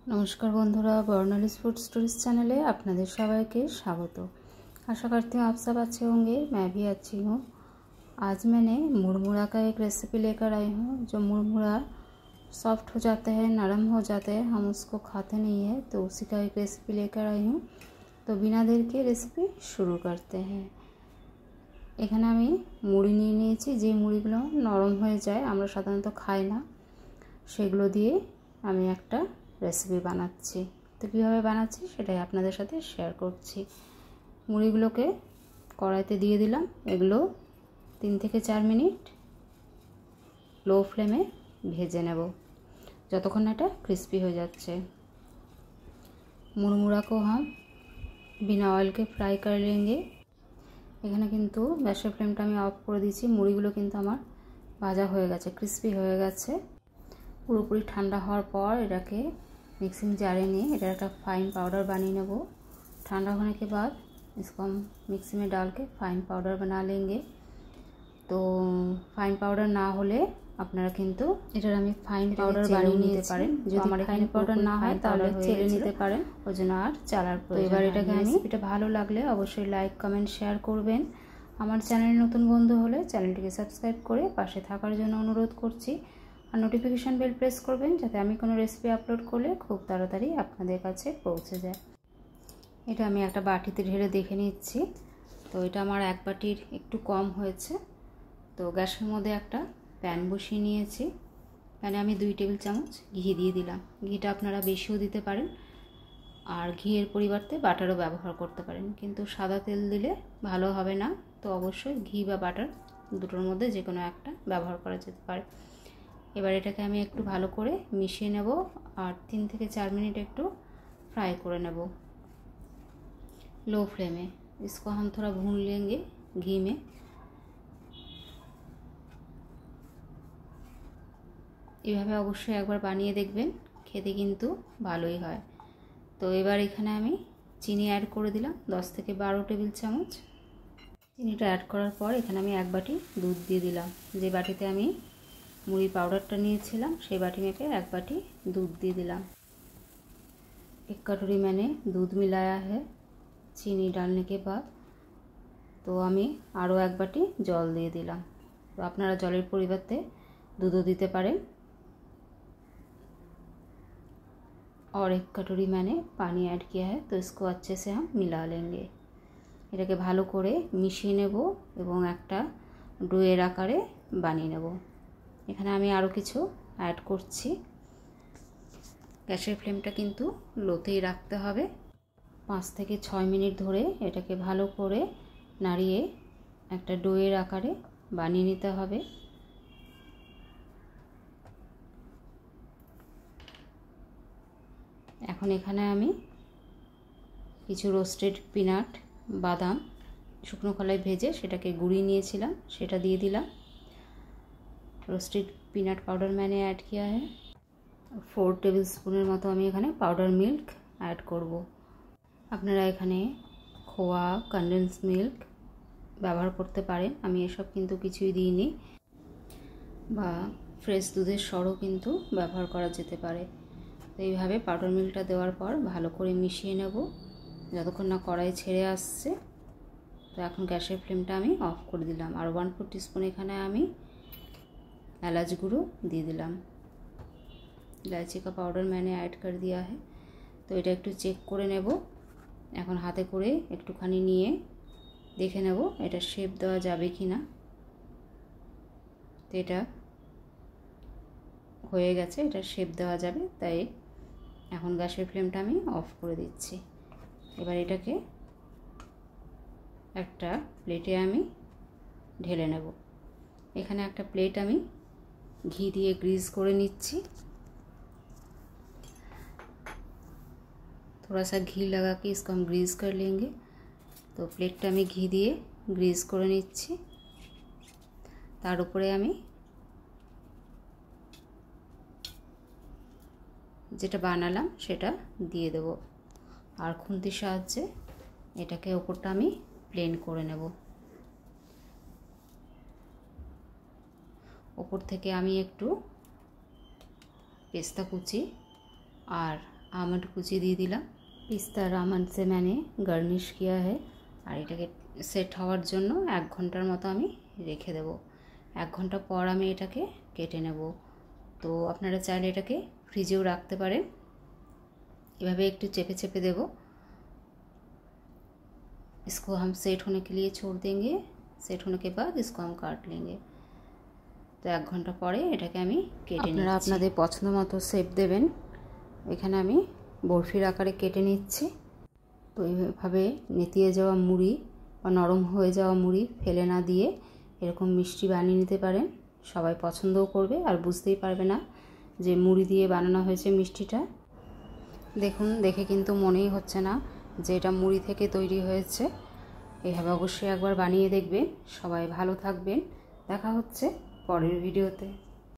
नमस्कार बंधुरा बर्नालिस food stories चैनले आपनादेर सबाइके स्वागत। आशा करती हूँ आप सब अच्छे होंगे, मैं भी अच्छी हूँ। आज मैंने मुरमुरा का एक रेसिपी लेकर आई हूँ। जो मुरमुरा सॉफ्ट हो जाते हैं, नरम हो जाते हैं, हम उसको खाते नहीं हैं, तो उसी का एक रेसिपी लेकर आई हूँ। तो बिना देर के रेसिपी शुरू करते हैं। এখানে আমি মুড়ি নিয়ে নিয়েছি। যে মুড়িগুলো নরম হয়ে যায়, আমরা সাধারণত খাই না, সেগুলো দিয়ে আমি একটা রেসিপি বানাচ্ছি। তো কীভাবে বানাচ্ছি সেটাই আপনাদের সাথে শেয়ার করছি। মুড়িগুলোকে কড়াইতে দিয়ে দিলাম। এগুলো 3 থেকে 4 মিনিট लो फ्लेमे भेजे नेब, যতক্ষণ না এটা ক্রিস্পি হয়ে যাচ্ছে। मुरमुरा को हम बिना ऑयल के फ्राई कर लेंगे। এখানে কিন্তু গ্যাসের ফ্লেমটা আমি অফ করে দিয়েছি। মুড়িগুলো কিন্তু আমার ভাজা হয়ে গেছে, ক্রিস্পি হয়ে গেছে। পুরোপুরি ঠান্ডা হওয়ার পর এটাকে मिक्सिंग जारे निए এটা একটা फाइन पाउडर बनिए नेब। ठंडा होने के बाद इसको हम मिक्सी में डाल के फाइन पाउडर बना लेंगे। तो फाइन पाउडर ना होले আপনারা কিন্তু এটার আমি ফাইন পাউডার বানিয়ে নিতে পারেন। যদি আমার ফাইন পাউডার না হয় তাহলে চেলে নিতে পারেন, ওজন্য আর চালার প্রয়োজন। এবার এটাকে আমি এটা ভালো লাগলে অবশ্যই লাইক কমেন্ট শেয়ার করবেন। আমার চ্যানেলে নতুন বন্ধু হলে চ্যানেলটিকে সাবস্ক্রাইব করে পাশে থাকার জন্য অনুরোধ করছি। আর নোটিফিকেশন বেল প্রেস করবেন যাতে আমি কোনো রেসিপি আপলোড করলে খুব তাড়াতাড়ি আপনাদের কাছে পৌঁছে যায়। এটা আমি একটা বাটিতে ঢেলে দেখে নিচ্ছি। তো এটা আমার এক বাটির একটু কম হয়েছে। তো গ্যাসের মধ্যে একটা প্যান বসিয়ে নিয়েছি। প্যানে আমি 2 টেবিল চামচ ঘি দিয়ে দিলাম। ঘিটা আপনারা বেশিও দিতে পারেন, আর ঘিয়ের পরিবর্তে বাটারও ব্যবহার করতে পারেন, কিন্তু সাদা তেল দিলে ভালো হবে না। তো অবশ্যই ঘি বা বাটার দুটোর মধ্যে যে কোনো একটা ব্যবহার করা যেতে পারে। এবার এটাকে আমি একটু ভালো করে মিশিয়ে নেব আর 3 থেকে 4 मिनट একটু फ्राई করে নেব लो फ्लेम में। इसको हम थोड़ा भून लेंगे घी में। এইভাবে অবশ্যই একবার বানিয়ে দেখবেন, খেতে কিন্তু ভালোই হয়। তো এবার এখানে আমি চিনি অ্যাড করে দিলাম 10 থেকে 12 টেবিল চামচ। চিনিটা অ্যাড করার পর এখানে আমি এক বাটি দুধ দিয়ে দিলাম। যে বাটিতে আমি मुड़ी पाउडरটা নিয়েছিলাম সেই বাটি মেপে এক বাটি दूध দিয়ে দিলাম। 1 कटोरी मैंने दूध मिलाया है चीनी डालने के बाद। तो আমি আরও এক বাটি জল দিয়ে দিলাম। তো আপনারা জলের পরিবর্তে দুধও দিতে পারেন। और 1 कटोरी मैंने पानी ऐड किया है। तो इसको अच्छे से हम मिला लेंगे। এটাকে ভালো করে মিশিয়ে নেব এবং একটা ডোয়ের আকারে বানিয়ে নেব। এখানে আমি আরও কিছু অ্যাড করছি। গ্যাসের ফ্লেমটা কিন্তু লোতেই রাখতে হবে। 5 থেকে 6 মিনিট ধরে এটাকে ভালো করে নাড়িয়ে একটা ডোয়ের আকারে বানিয়ে নিতে হবে। এখন এখানে আমি কিছু রোস্টেড পিনাট, বাদাম শুকনো খোলায় ভেজে সেটাকে গুঁড়িয়ে নিয়েছিলাম, সেটা দিয়ে দিলাম। रोस्टेड पीनट पाउडर मैंने ऐड किया है। 4 टेबिल स्पूनर मतो आमी एखाने पाउडर मिल्क ऐड करब। आपनारा एखाने खोया, कन्डेंस मिल्क व्यवहार करते पारेन। आमी एसब किन्तु किछुई दिइनि, बा फ्रेश दूधेर सरो किन्तु व्यवहार करा जेते पारे। तो এইভাবে पाउडर मिल्कटा देওয়ার পর ভালো করে মিশিয়ে নেব যতক্ষণ না কড়াই ছেড়ে আসছে। তো এখন গ্যাসের ফ্লেমটা আমি অফ করে দিলাম। আর 1/4 টিস্পুন এখানে আমি इलायची गुঁড়ো দিয়ে দিলাম। इलायची का पाउडर मैंने ऐड कर दिया है। तो এটা একটু চেক করে নেব। এখন হাতে করে একটুখানি নিয়ে দেখে নেব এটা শেপ দেওয়া যাবে কিনা। তো এটা হয়ে গেছে, এটা শেপ দেওয়া যাবে। তাই এখন গ্যাসের ফ্লেমটা আমি অফ করে দিচ্ছি। এবার এটাকে একটা প্লেটে আমি ঢেলে নেব। এখানে একটা প্লেট আমি घी दिए ग्रीस করে নিচ্ছি। थोड़ा सा घी लगा के इसको हम ग्रीस कर लेंगे। तो प्लेटটা আমি ঘি দিয়ে গ্রিস করে নিচ্ছি। তার উপরে আমি যেটা বানালাম সেটা দিয়ে দেব। আর খুন্তির সাহায্যে এটাকে উপরটা আমি প্লেন করে নেব। ऊपर থেকে আমি একটু পেস্তা কুচি আর आमंड कुची দিয়ে দিলাম। पिस्ता और आमंड से मैंने गार्निश किया है। और এটাকে সেট হওয়ার জন্য 1 ঘন্টার মতো আমি রেখে দেব। 1 ঘন্টা পর আমি এটাকে কেটে নেব। তো আপনারা চাইলে এটাকে ফ্রিজেও রাখতে পারেন। এভাবে একটু চেপে চেপে দেব। इसको हम सेट होने के लिए छोड़ देंगे। सेट होने के बाद इसको हम काट लेंगे। तो 1 ঘন্টা পরে এটাকে আমি কেটে নিচ্ছি। আপনারা আপনাদের পছন্দ মতো শেপ দেবেন। এখানে আমি বরফির আকারে কেটে নিচ্ছি। তো এইভাবে নেতিয়ে যাওয়া মুড়ি বা নরম হয়ে যাওয়া মুড়ি ফেলে না দিয়ে এরকম মিষ্টি বানিয়ে নিতে পারেন। সবাই পছন্দও করবে আর বুঝতেই পারবে না যে মুড়ি দিয়ে বানানো হয়েছে মিষ্টিটা। দেখুন, দেখে কিন্তু মনেই হচ্ছে না যে এটা মুড়ি থেকে তৈরি হয়েছে। এইভাবে অবশ্যই একবার বানিয়ে দেখবেন। সবাই ভালো থাকবেন। দেখা হচ্ছে পরের ভিডিওতে।